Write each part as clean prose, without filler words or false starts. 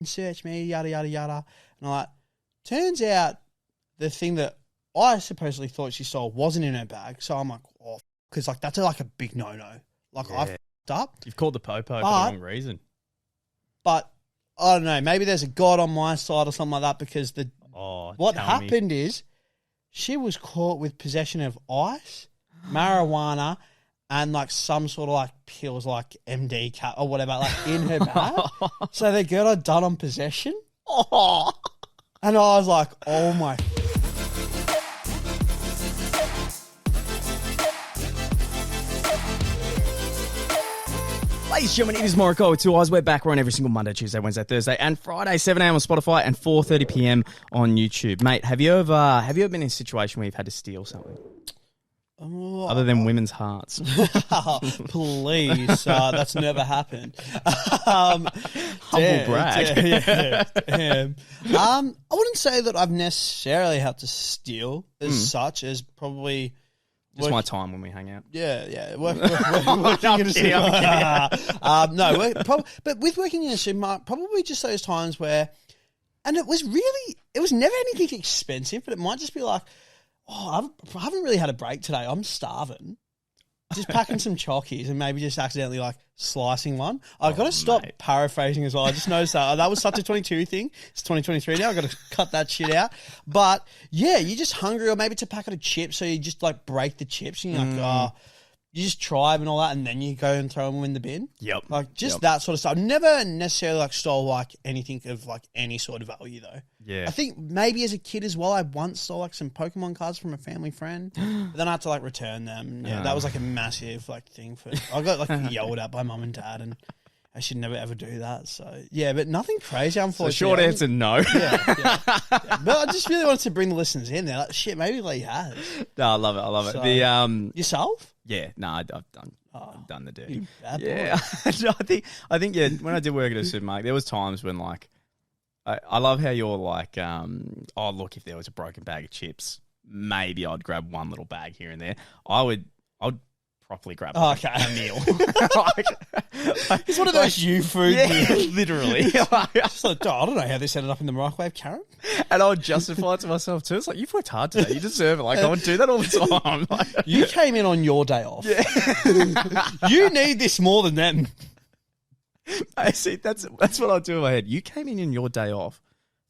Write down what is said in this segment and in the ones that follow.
search me, yada, yada, yada. And I'm like, turns out the thing that I supposedly thought she stole wasn't in her bag. So I'm like, oh, because like that's like a big no-no. Like I f***ed up. You've called the popo for the wrong reason. But I don't know, maybe there's a God on my side or something like that because what happened is she was caught with possession of ice, marijuana, and like some sort of like pills like MD cut or whatever like in her bag. So the girl had done on possession. Oh. And I was like, oh my. Ladies and gentlemen, it is Morokai with 2 eyes. We're back. We're on every single Monday, Tuesday, Wednesday, Thursday, and Friday, 7 a.m. on Spotify and 4:30 p.m. on YouTube. Mate, have you ever been in a situation where you've had to steal something? Other than women's hearts. Please, that's never happened. Humble brag. Damn. I wouldn't say that I've necessarily had to steal as such as probably... Just my time when we hang out. Yeah. Working in a supermarket. No, but with working in a supermarket, probably just those times where, and it was never anything expensive, but it might just be like, oh, I haven't really had a break today. I'm starving. Just packing some chockies and maybe just accidentally like slicing one. I've got to stop paraphrasing as well. I just noticed that was such a 22 thing. It's 2023 now. I've got to cut that shit out. But yeah, you're just hungry, or maybe it's a packet of chips, so you just like break the chips and you're like, you just try them and all that, and then you go and throw them in the bin. Yep. Like just that sort of stuff. I've never necessarily like stole like anything of like any sort of value though. Yeah. I think maybe as a kid as well, I once stole like some Pokemon cards from a family friend, but then I had to like return them. Yeah, that was like a massive like thing for. I got like yelled at by mum and dad, and I should never ever do that. So yeah, but nothing crazy. Unfortunately, so short answer, no. Yeah. But I just really wanted to bring the listeners in there. Like, shit, maybe Lee has. No, I love it. So, The yourself? Yeah, no, I've done the dirty. Bad boy. Yeah, I think yeah. When I did work at a supermarket, there was times when like, I love how you're like, oh look, if there was a broken bag of chips, maybe I'd grab one little bag here and there. I'd properly grab a meal. It's one of those food meals. Literally. Just like, I don't know how this ended up in the microwave, Karen. And I would justify it to myself too. It's like, you've worked hard today. You deserve it. Like, I would do that all the time. Like, you came in on your day off. Yeah. You need this more than them. I see. That's what I do in my head. You came in on your day off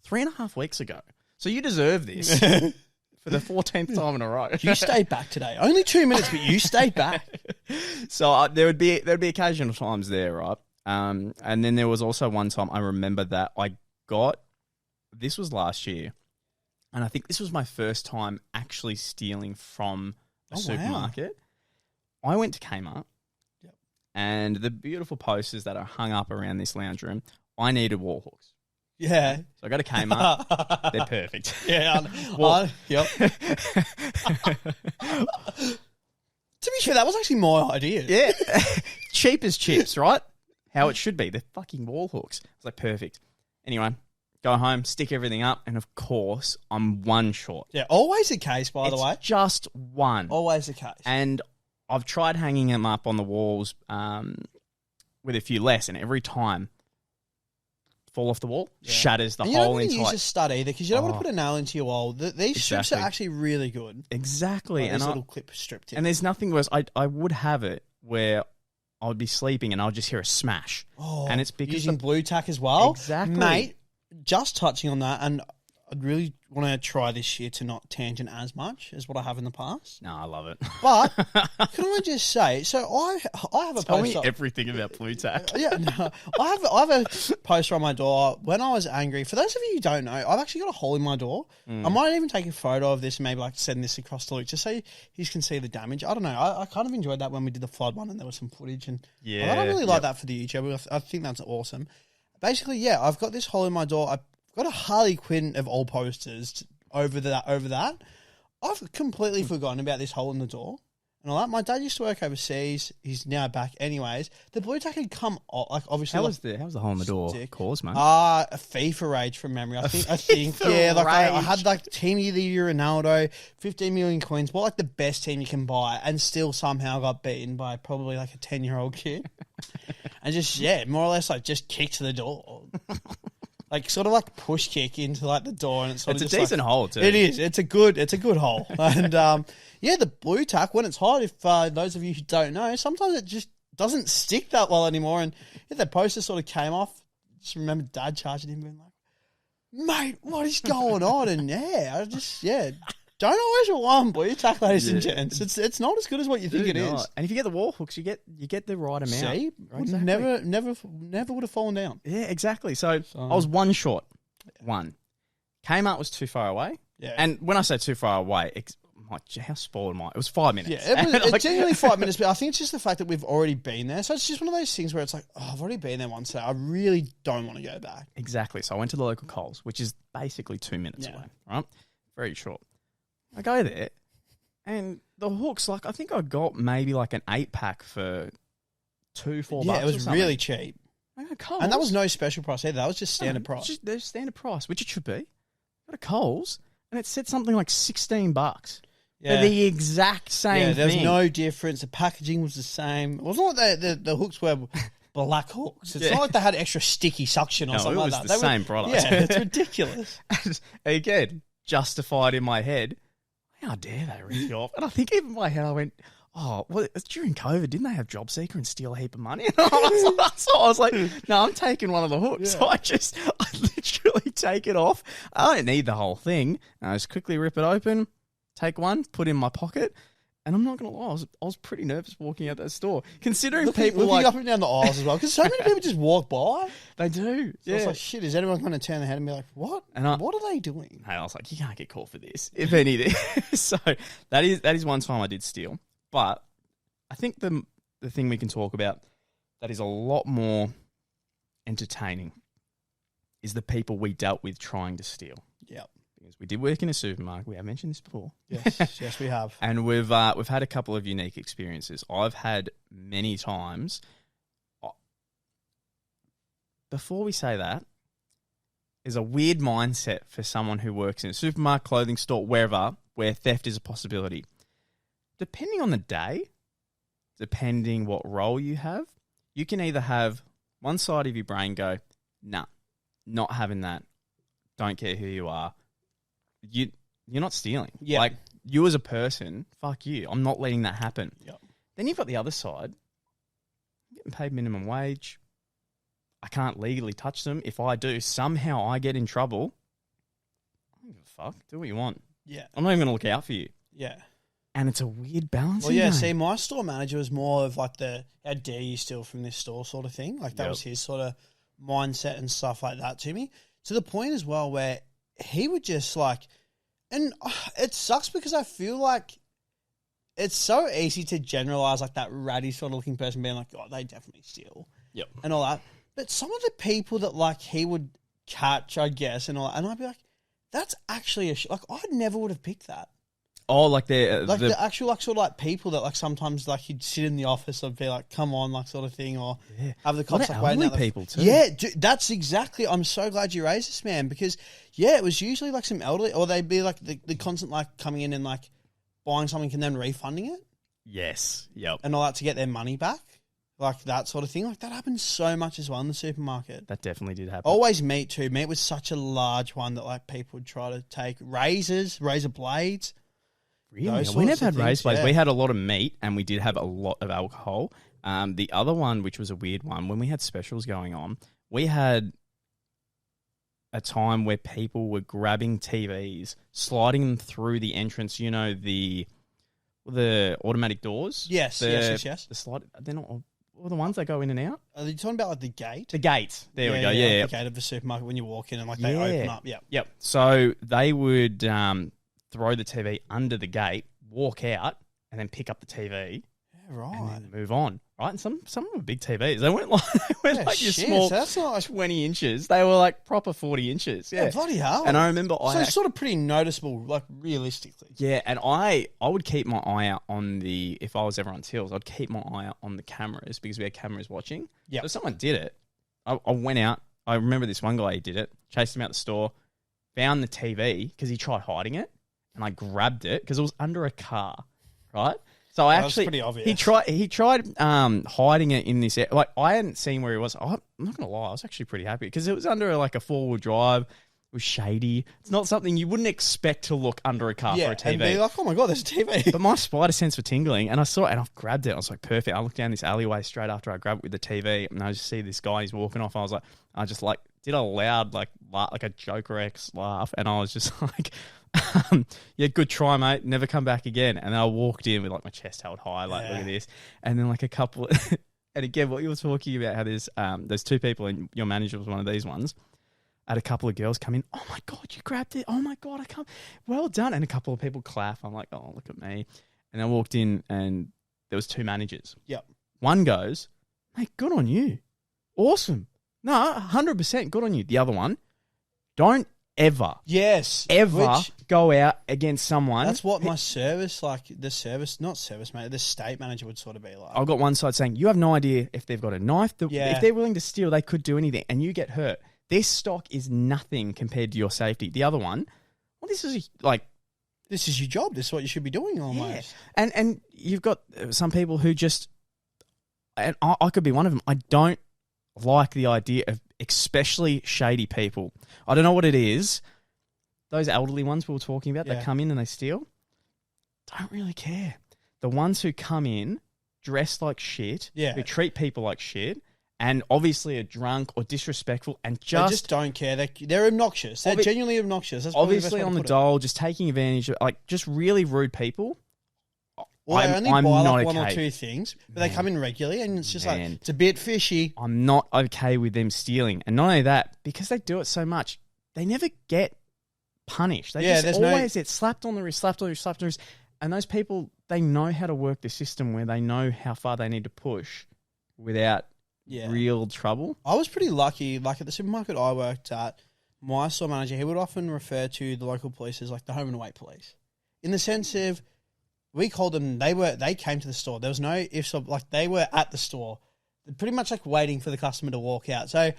3.5 weeks ago. So you deserve this. For the 14th time in a row. You stayed back today. Only 2 minutes, but you stayed back. So there'd be occasional times there, right? And then there was also one time I remember that this was last year, and I think this was my first time actually stealing from a supermarket. Wow. I went to Kmart, and the beautiful posters that are hung up around this lounge room, I needed wall hooks. Yeah. So I go to Kmart. They're perfect. Yeah. Yep. To be fair, that was actually my idea. Yeah. Cheap as chips, right? How it should be. They're fucking wall hooks. It's like perfect. Anyway, go home, stick everything up, and of course, I'm one short. Yeah, always the case, by the way. It's just one. Always the case. And I've tried hanging them up on the walls with a few less, and every time fall off the wall, shatters the whole entire... You don't want to use a stud either, because you don't want to put a nail into your wall. These strips are actually really good. Exactly. Like these little clip strip tips. And there's nothing worse. I would have it where I would be sleeping and I would just hear a smash. Oh, and it's because... Using blue tack as well? Exactly. Mate, just touching on that, and I'd really want to try this year to not tangent as much as what I have in the past. No, I love it. But can I just say, so I have a Tell poster. me everything about blue tack. I have a poster on my door. When I was angry, for those of you who don't know, I've actually got a hole in my door. I might even take a photo of this and maybe like send this across to Luke just so you can see the damage. I don't know. I kind of enjoyed that when we did the flood one and there was some footage, and I don't really like that for the YouTube. I think that's awesome. Basically, I've got this hole in my door. I've got a Harley Quinn of all posters over that. I've completely forgotten about this hole in the door. And all that. My dad used to work overseas. He's now back anyways. The blue tack had come off, like obviously. How was the hole in the door caused, mate? A FIFA rage from memory. I think like I had like Team of the Year Ronaldo, 15 million coins, like the best team you can buy, and still somehow got beaten by probably like a 10-year-old kid. And just more or less like just kicked the door. like sort of like push kick into like the door, and it's sort It's of a decent hole too. It is. It's a good hole, and the blue tack when it's hot. If those of you who don't know, sometimes it just doesn't stick that well anymore, and the poster sort of came off. Just remember Dad charging him, being like, "Mate, what is going on?" And don't always rely on blue tack, ladies and gents. It's not as good as what you think it is. And if you get the wall hooks, you get the right amount. See, Exactly. never would have fallen down. Yeah, exactly. So I was one short. One. Kmart was too far away. Yeah. And when I say too far away, how spoiled am I? It was 5 minutes. Yeah, it's genuinely 5 minutes, but I think it's just the fact that we've already been there. So it's just one of those things where it's like, I've already been there once, so I really don't want to go back. Exactly. So I went to the local Coles, which is basically 2 minutes away, right? Very short. I go there, and the hooks, like, I think I got maybe like an 8-pack for $4 Yeah, it was really cheap. I go, Coles. And that was no special price either. That was just standard price. Their standard price, which it should be. I go to Coles, and it said something like $16. Yeah. For the exact same there was thing. no difference. The packaging was the same. It wasn't like the hooks were black hooks. It's not like they had extra sticky suction or something like that. It was the same product. Yeah, it's ridiculous. And again, justified in my head. How dare they rip you off? And I think even in my head I went, oh, well, during COVID, didn't they have JobSeeker and steal a heap of money? And I was like, no, I'm taking one of the hooks. Yeah. So I literally take it off. I don't need the whole thing. And I just quickly rip it open, take one, put it in my pocket. And I'm not going to lie, I was pretty nervous walking out that store. Considering people looking up and down the aisles as well, because so many people just walk by. They do. So it's like, shit, is anyone going to turn their head and be like, what? And what are they doing? And I was like, you can't get caught for this, if anything. So that is one time I did steal. But I think the thing we can talk about that is a lot more entertaining is the people we dealt with trying to steal. Yeah. Because we did work in a supermarket. We have mentioned this before. Yes, we have. And we've had a couple of unique experiences. I've had many times. Before we say that, there's a weird mindset for someone who works in a supermarket, clothing store, wherever, where theft is a possibility. Depending on the day, depending what role you have, you can either have one side of your brain go, nah, not having that. Don't care who you are. You're not stealing. Yeah. Like, you as a person, fuck you. I'm not letting that happen. Yep. Then you've got the other side. I'm getting paid minimum wage. I can't legally touch them. If I do, somehow I get in trouble. I don't give a fuck. Do what you want. Yeah. I'm not even going to look out for you. Yeah. And it's a weird balance. Well, yeah, see, my store manager was more of like the, how dare you steal from this store sort of thing. Like, that was his sort of mindset and stuff like that to me. To the point as well where he would just like, and it sucks because I feel like it's so easy to generalize like that ratty sort of looking person being like, oh, they definitely steal. Yep. And all that. But some of the people that like he would catch, I guess, and all that, and I'd be like, that's actually like, I never would have picked that. Oh, like the actual like sort of like people that like sometimes like you'd sit in the office and be like, come on, like sort of thing, or have the cops like waiting out. People too. Yeah, that's exactly. I'm so glad you raised this, man, because it was usually like some elderly, or they'd be like the constant like coming in and like buying something and then refunding it. Yes. Yep. And all that to get their money back, like that sort of thing. Like that happens so much as well in the supermarket. That definitely did happen. Always meat too. Meat was such a large one that like people would try to take. Razor blades. Really? We never had razor blades. We had a lot of meat and we did have a lot of alcohol. The other one, which was a weird one, when we had specials going on, we had a time where people were grabbing TVs, sliding them through the entrance, you know, the automatic doors? Yes. The slide, they're not all the ones that go in and out? Are you talking about like the gate? The gate. There we go. Like Yeah. the gate of the supermarket when you walk in and like they open up. Yeah. Yep. So they would throw the TV under the gate, walk out, and then pick up the TV. Yeah, right. And then move on. Right? And some of them were big TVs. They weren't like your small so that's not like 20 inches. They were like proper 40 inches. Yeah. Bloody hell. And I remember it's sort of pretty noticeable, like realistically. Yeah, and I would keep my eye out on if I was ever on tills, I'd keep my eye out on the cameras because we had cameras watching. Yeah. So if someone did it, I went out. I remember this one guy, he did it, chased him out the store, found the TV because he tried hiding it, and I grabbed it because it was under a car, right? So I That's actually, pretty obvious. he tried hiding it in this. Like I hadn't seen where he was. I'm not gonna lie, I was actually pretty happy because it was under like a 4-wheel drive. It was shady. It's not something you wouldn't expect to look under a car for a TV. And be like, oh my God, there's a TV. But my spider sense for tingling, and I saw it, and I grabbed it. I was like, perfect. I looked down this alleyway straight after I grabbed it with the TV, and I just see this guy. He's walking off. I just did a loud like a Joker X laugh, and I was just like, yeah, good try, mate. Never come back again. And then I walked in with like my chest held high, like look at this, and then like a couple. And again, what you were talking about, how there's 2 people, and your manager was one of these ones. I had a couple of girls come in. Oh my God, you grabbed it. Oh my God, I can't. Well done. And a couple of people clap. I'm like, oh, look at me. And I walked in and there was 2 managers. Yep. One goes, mate, good on you. Awesome. No, 100% good on you. The other one, don't ever go out against someone. That's what my service, the state manager would sort of be like. I've got one side saying, you have no idea if they've got a knife. If they're willing to steal, they could do anything and you get hurt. This stock is nothing compared to your safety. The other one, well, this is your job. This is what you should be doing almost. Yeah. And you've got some people who just, and I could be one of them. I don't like the idea of especially shady people. I don't know what it is. Those elderly ones we were talking about that come in and they steal, don't really care. The ones who come in dressed like shit, who treat people like shit, and obviously are drunk or disrespectful and they just don't care. They're obnoxious. They're genuinely obnoxious. That's obviously on the dole, just taking advantage of, like, just really rude people. Or they only buy like 1 or 2 things, but they come in regularly and it's just like, it's a bit fishy. I'm not okay with them stealing. And not only that, because they do it so much, they never get punished. They just always get slapped on the wrist, slapped on the wrist, slapped on the wrist. And those people, they know how to work the system where they know how far they need to push without real trouble. I was pretty lucky. Like at the supermarket I worked at, my store manager, he would often refer to the local police as like the home and away police. In the sense of, we called them, they came to the store. There was no ifs or, like, they were at the store, pretty much like waiting for the customer to walk out. So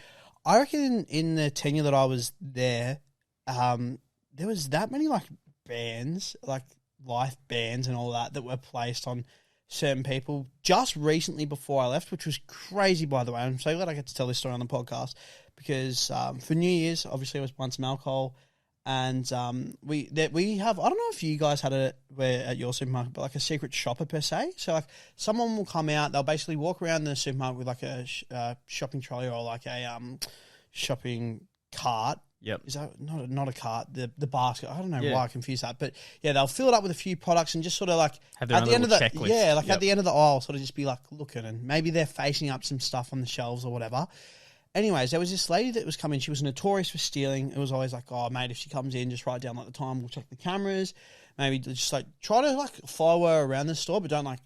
I reckon in the tenure that I was there, there was that many like bans, like life bans and all that were placed on certain people just recently before I left, which was crazy, by the way. I'm so glad I get to tell this story on the podcast because for New Year's, obviously, I was buying some alcohol. And we have, I don't know if you guys had it where at your supermarket, but like a secret shopper per se. So like someone will come out, they'll basically walk around the supermarket with like a shopping trolley or like a shopping cart. Yep. Is that not a cart? The basket. I don't know why I confused that, but yeah, they'll fill it up with a few products and just sort of like have their own little checklist. At the end of the aisle, sort of just be like looking, and maybe they're facing up some stuff on the shelves or whatever. Anyways, there was this lady that was coming. She was notorious for stealing. It was always like, oh, mate, if she comes in, just write down like the time. We'll check the cameras. Maybe just like try to like follow her around the store, but don't like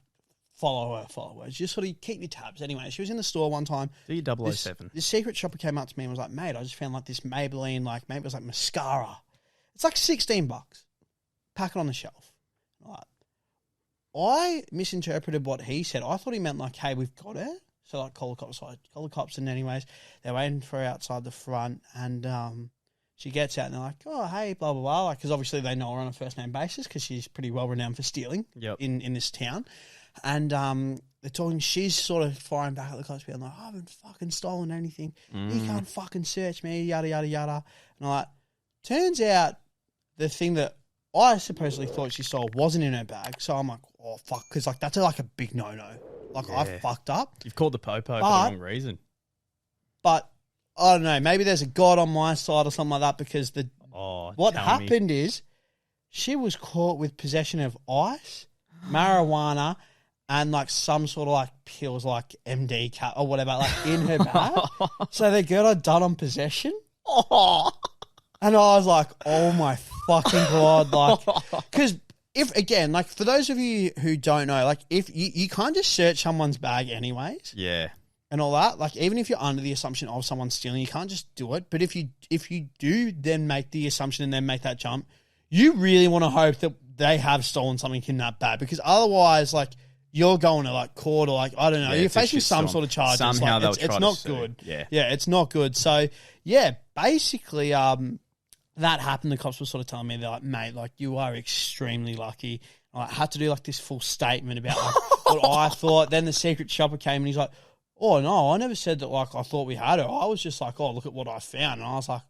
follow her. Just sort of keep your tabs. Anyway, she was in the store one time. Do your 007. This secret shopper came up to me and was like, mate, I just found like this Maybelline, like maybe it was like mascara. It's like $16. Pack it on the shelf. Like, I misinterpreted what he said. I thought he meant like, hey, we've got it. So like call the cops, and anyways, they're waiting for her outside the front, and she gets out and they're like, oh, hey, blah, blah, blah, because obviously they know her on a first name basis because she's pretty well renowned for stealing in this town. And they're talking, she's sort of firing back at the cops, being like, I haven't fucking stolen anything. You can't fucking search me, yada, yada, yada. And I'm like, turns out the thing that I supposedly thought she stole wasn't in her bag. So I'm like, oh, fuck, because like that's like a big no-no. Like, I fucked up. You've called the popo for the wrong reason. But, I don't know, maybe there's a God on my side or something like that because what happened is she was caught with possession of ice, marijuana, and like some sort of like pills like MD cat or whatever, like in her bag. So they got her done on possession. And I was like, oh my fucking God. Like, because... If, again, like, for those of you who don't know, like, if you can't just search someone's bag anyways. Yeah. And all that. Like, even if you're under the assumption of someone stealing, you can't just do it. But if you do then make the assumption and then make that jump, you really want to hope that they have stolen something in that bag. Because otherwise, like, you're going to, like, court or, like, I don't know. You're facing some sort of charges. Somehow like, it's not good. Yeah. Yeah, it's not good. So, yeah, basically, that happened. The cops were sort of telling me, they're like, mate, like, you are extremely lucky. I had to do like this full statement about like, what I thought. Then the secret shopper came and he's like, oh, no, I never said that like I thought we had her. I was just like, oh, look at what I found. And I was like,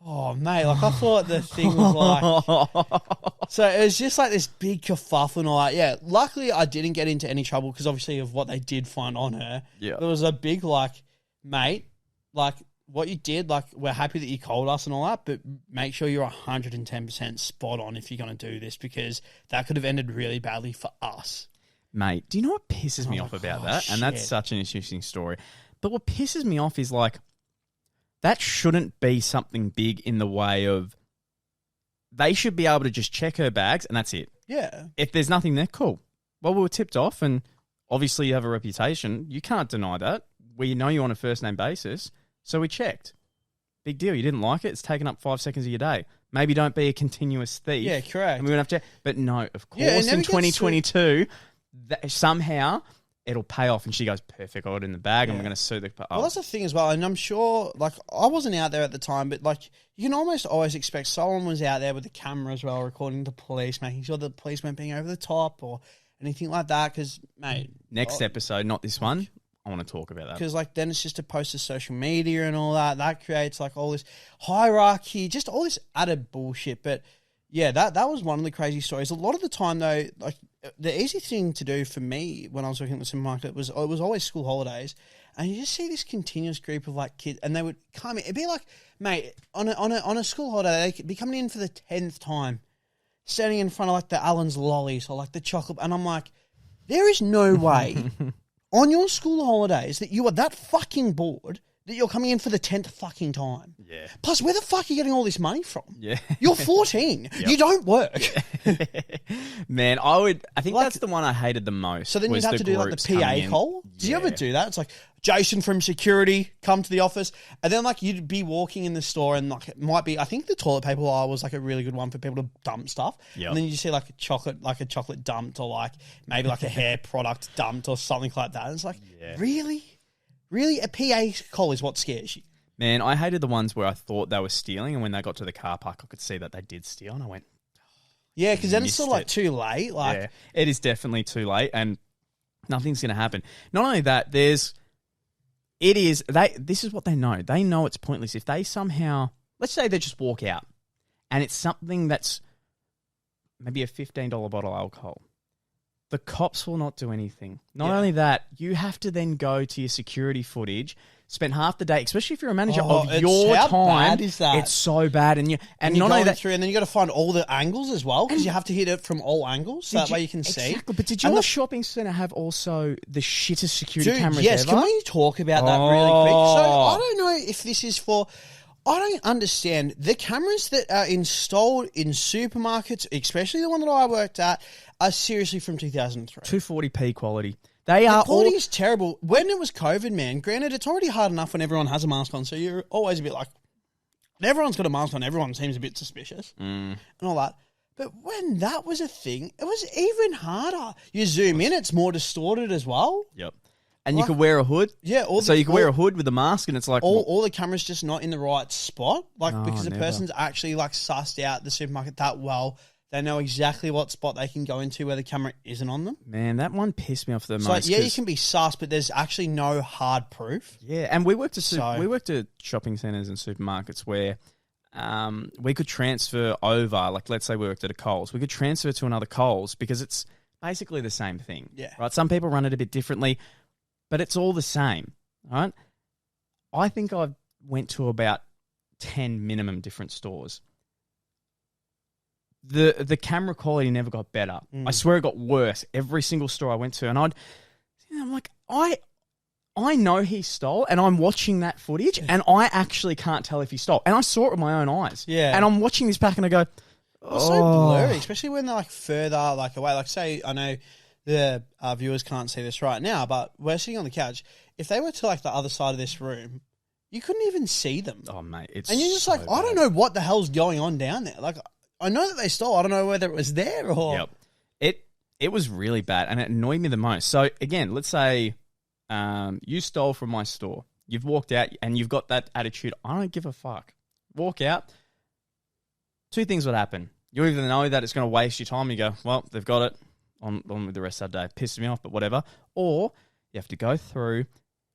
oh, mate, like I thought the thing was like... So it was just like this big kerfuffle and all that. Yeah, luckily I didn't get into any trouble because obviously of what they did find on her. Yeah. There was a big like, mate, like what you did, like we're happy that you called us and all that, but make sure you're 110% spot on if you're going to do this because that could have ended really badly for us. Mate, do you know what pisses me off about that? Shit. And that's such an interesting story. But what pisses me off is like, that shouldn't be something big in the way of they should be able to just check her bags and that's it. Yeah. If there's nothing there, cool. Well, we were tipped off and obviously you have a reputation. You can't deny that. We know you on a first name basis. So we checked. Big deal. You didn't like it. It's taken up 5 seconds of your day. Maybe don't be a continuous thief. Yeah, correct. And we wouldn't have to. But no, of course, Yeah, in 2022, somehow it'll pay off. And she goes, perfect. I got it in the bag and we're going to sue the... Well, that's the thing as well. And I'm sure, like, I wasn't out there at the time, but, like, you can almost always expect someone was out there with the camera as well, recording the police, making sure the police weren't being over the top or anything like that. Because, mate... Next episode, not this one. I want to talk about that. Because, like, then it's just to post to social media and all that. That creates, like, all this hierarchy, just all this added bullshit. But, yeah, that was one of the crazy stories. A lot of the time, though, like, the easy thing to do for me when I was working at the supermarket was it was always school holidays. And you just see this continuous group of, like, kids. And they would come in. It'd be like, mate, on a school holiday, they could be coming in for the 10th time, standing in front of, like, the Allen's lollies or, like, the chocolate. And I'm like, there is no way... on your school holidays that you are that fucking bored that you're coming in for the 10th fucking time. Yeah. Plus, where the fuck are you getting all this money from? Yeah. You're 14. Yep. You don't work. Man, I think that's the one I hated the most. So then you'd have to do like the PA call. Did you ever do that? It's like, Jason from security, come to the office. And then like you'd be walking in the store and like it might be, I think the toilet paper aisle was like a really good one for people to dump stuff. Yep. And then you see like a chocolate dumped or like maybe like a hair product dumped or something like that. And it's like, really? Really? A PA call is what scares you? Man, I hated the ones where I thought they were stealing and when they got to the car park, I could see that they did steal and I went... Yeah, because then it's sort of like too late. Like, yeah, it is definitely too late and nothing's going to happen. Not only that, this is what they know. They know it's pointless. If they somehow, let's say they just walk out and it's something that's maybe a $15 bottle of alcohol, the cops will not do anything. Not only that, you have to then go to your security footage, spend half the day, especially if you're a manager of your how time. Bad is that? It's so bad, and not only that, through, and then you got to find all the angles as well because you have to hit it from all angles, so that way you can see. Exactly. But did your shopping center have also the shittest security cameras yes, ever? Can we talk about that really quick? So I don't know if this is for. I don't understand the cameras that are installed in supermarkets, especially the one that I worked at, are seriously from 2003. 240p quality. The quality is terrible. When it was COVID, man, granted, it's already hard enough when everyone has a mask on, so you're always a bit like, when everyone's got a mask on, everyone seems a bit suspicious and all that. But when that was a thing, it was even harder. You zoom in, it's more distorted as well. Yep. And you could wear a hood. Yeah. You could wear a hood with a mask and it's like... All the cameras just not in the right spot. Because the person's actually like sussed out the supermarket that well. They know exactly what spot they can go into where the camera isn't on them. Man, that one pissed me off the most. Like, yeah, you can be sus, but there's actually no hard proof. Yeah, and we worked at shopping centres and supermarkets where we could transfer over, like let's say we worked at a Coles, we could transfer to another Coles because it's basically the same thing. Yeah. Right? Some people run it a bit differently, but it's all the same. Right? I think I went to about 10 minimum different stores. The camera quality never got better. I swear it got worse every single store I went to. And I'm like, I know he stole, and I'm watching that footage, and I actually can't tell if he stole. And I saw it with my own eyes. Yeah. And I'm watching this back, and I go, it's so blurry, especially when they're like further like away. Like, say, I know the viewers can't see this right now, but we're sitting on the couch. If they were to like the other side of this room, you couldn't even see them. Oh, mate, it's and you're just so like, I don't know what the hell's going on down there. Like, I know that they stole. I don't know whether it was there or... Yep. It was really bad, and it annoyed me the most. So, again, let's say you stole from my store. You've walked out, and you've got that attitude, I don't give a fuck. Walk out. Two things would happen. You either know that it's going to waste your time. You go, well, they've got it on with the rest of the day. Pisses me off, but whatever. Or you have to go through.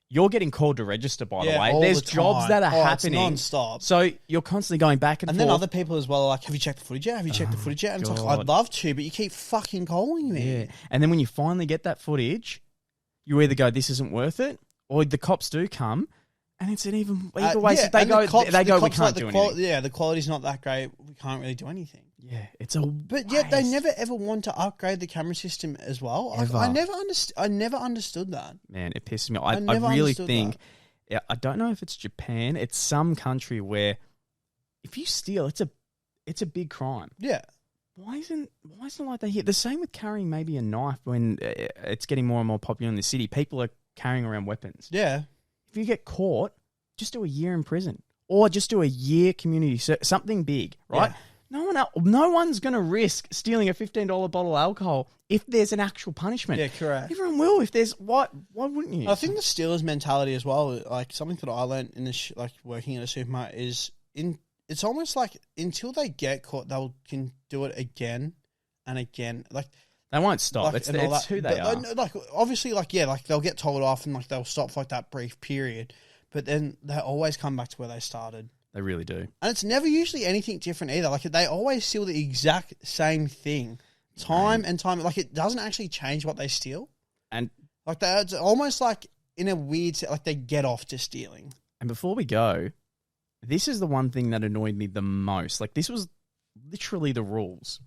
You're getting called to register, by the way. There's jobs that are happening non-stop. So you're constantly going back and forth. And then other people as well are like, have you checked the footage yet? Have you checked the footage yet? And it's like, I'd love to, but you keep fucking calling me. Yeah. And then when you finally get that footage, you either go, this isn't worth it, or the cops do come, and it's an even waste. They go, we can't do anything. Yeah, the quality's not that great. We can't really do anything. Yeah, but yet they never ever want to upgrade the camera system as well. I never understood that. Man, it pisses me off. I really think, I don't know if it's Japan. It's some country where if you steal, it's a big crime. Yeah. Why isn't it like that here? The same with carrying maybe a knife when it's getting more and more popular in the city. People are carrying around weapons. Yeah. If you get caught, just do a year in prison or just do a year community something big, right? Yeah. No one's going to risk stealing a $15 bottle of alcohol if there's an actual punishment. Yeah, correct. Everyone will. If there's why wouldn't you? I think the stealer's mentality as well. Like something that I learned in this, like working at a supermarket, is it's almost like until they get caught, they can do it again and again. Like they won't stop. Like, it's who they are. Like obviously, like they'll get told off and like they'll stop for like that brief period, but then they always come back to where they started. They really do. And it's never usually anything different either. Like, they always steal the exact same thing. Time and time. Like, it doesn't actually change what they steal. And like, it's almost like in a weird... Like, they get off to stealing. And before we go, this is the one thing that annoyed me the most. Like, this was literally the rules.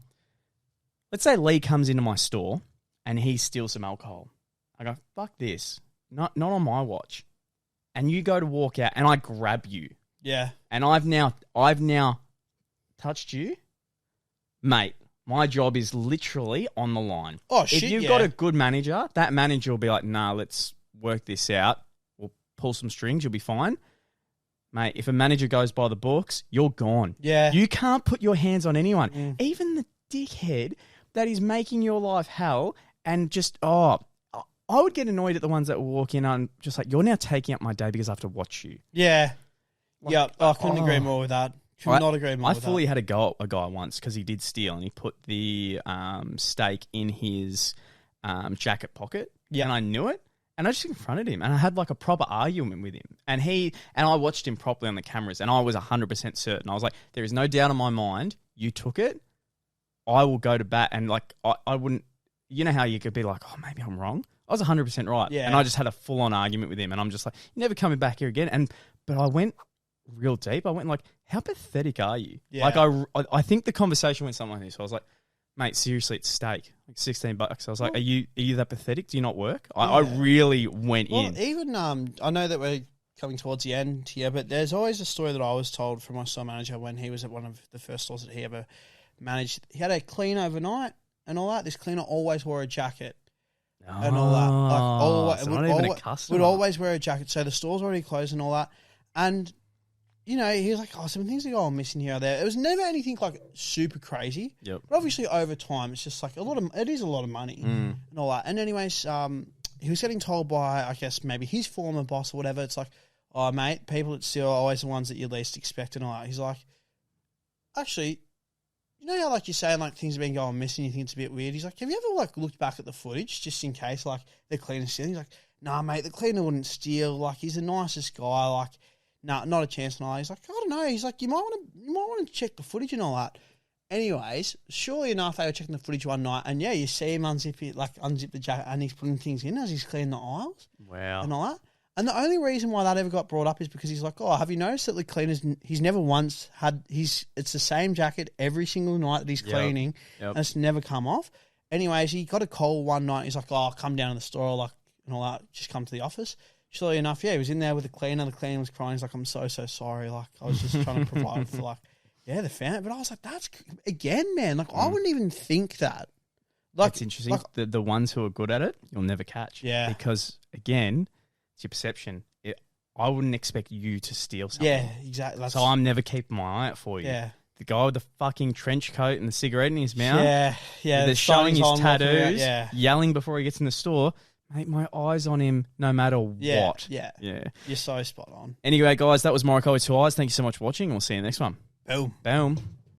Let's say Lee comes into my store and he steals some alcohol. I go, fuck this. Not on my watch. And you go to walk out and I grab you. Yeah. And I've now touched you. Mate, my job is literally on the line. Oh, shit, if you've got a good manager, that manager will be like, nah, let's work this out. We'll pull some strings. You'll be fine. Mate, if a manager goes by the books, you're gone. Yeah. You can't put your hands on anyone. Even the dickhead that is making your life hell and just, I would get annoyed at the ones that will walk in and just like, you're now taking up my day because I have to watch you. Yeah. Like, I couldn't agree more with that. Could not agree more with that. I fully had a go at a guy once because he did steal and he put the steak in his jacket pocket. Yeah. And I knew it. And I just confronted him and I had like a proper argument with him. And I watched him properly on the cameras and I was 100% certain. I was like, there is no doubt in my mind, you took it. I will go to bat. And like, I wouldn't, you know how you could be like, oh, maybe I'm wrong. I was 100% right. Yeah. And I just had a full on argument with him. And I'm just like, you're never coming back here again. But I went real deep. I went like, how pathetic are you? Yeah. Like I think the conversation went something like this. I was like, mate, seriously, it's steak, like $16. I was like, are you that pathetic? Do you not work? Yeah. I really went in. Even I know that we're coming towards the end here, but there's always a story that I was told from my store manager when he was at one of the first stores that he ever managed. He had a clean overnight and all that. This cleaner always wore a jacket. And all that. Like, would always wear a jacket. So the store's already closed and all that. And you know, he was like, some things are going missing here or there. It was never anything like super crazy. Yep. But obviously over time, it's just like it is a lot of money and all that. And anyways, he was getting told by, I guess, maybe his former boss or whatever. It's like, oh, mate, people that steal are always the ones that you least expect and all that. He's like, actually, you know how like you're saying like things have been going missing, you think it's a bit weird? He's like, have you ever like looked back at the footage just in case like the cleaner's stealing? He's like, nah, mate, the cleaner wouldn't steal. Like, he's the nicest guy. Like, no, not a chance. And he's like, I don't know. He's like, you might want to check the footage and all that. Anyways, surely enough, they were checking the footage one night, and yeah, you see him unzip the jacket, and he's putting things in as he's cleaning the aisles. Wow. And all that. And the only reason why that ever got brought up is because he's like, oh, have you noticed that the cleaners? He's never once had it's the same jacket every single night that he's cleaning, and it's never come off. Anyways, he got a call one night. He's like, oh, I'll come down to the store, like and all that. Just come to the office. Surely enough, yeah, he was in there with the cleaner. The cleaner was crying. He's like, I'm so sorry. Like, I was just trying to provide for, like, the family. But I was like, that's, again, man, like, I wouldn't even think that. Like, that's interesting. Like, the ones who are good at it, you'll never catch. Yeah. Because, again, it's your perception. I wouldn't expect you to steal something. Yeah, exactly. So I'm never keeping my eye out for you. Yeah. The guy with the fucking trench coat and the cigarette in his mouth. Yeah. They're showing his tattoos, yelling before he gets in the store. Mate, my eyes on him no matter what. Yeah. You're so spot on. Anyway, guys, that was Morokai with 2 eyes. Thank you so much for watching. We'll see you next one. Boom. Boom.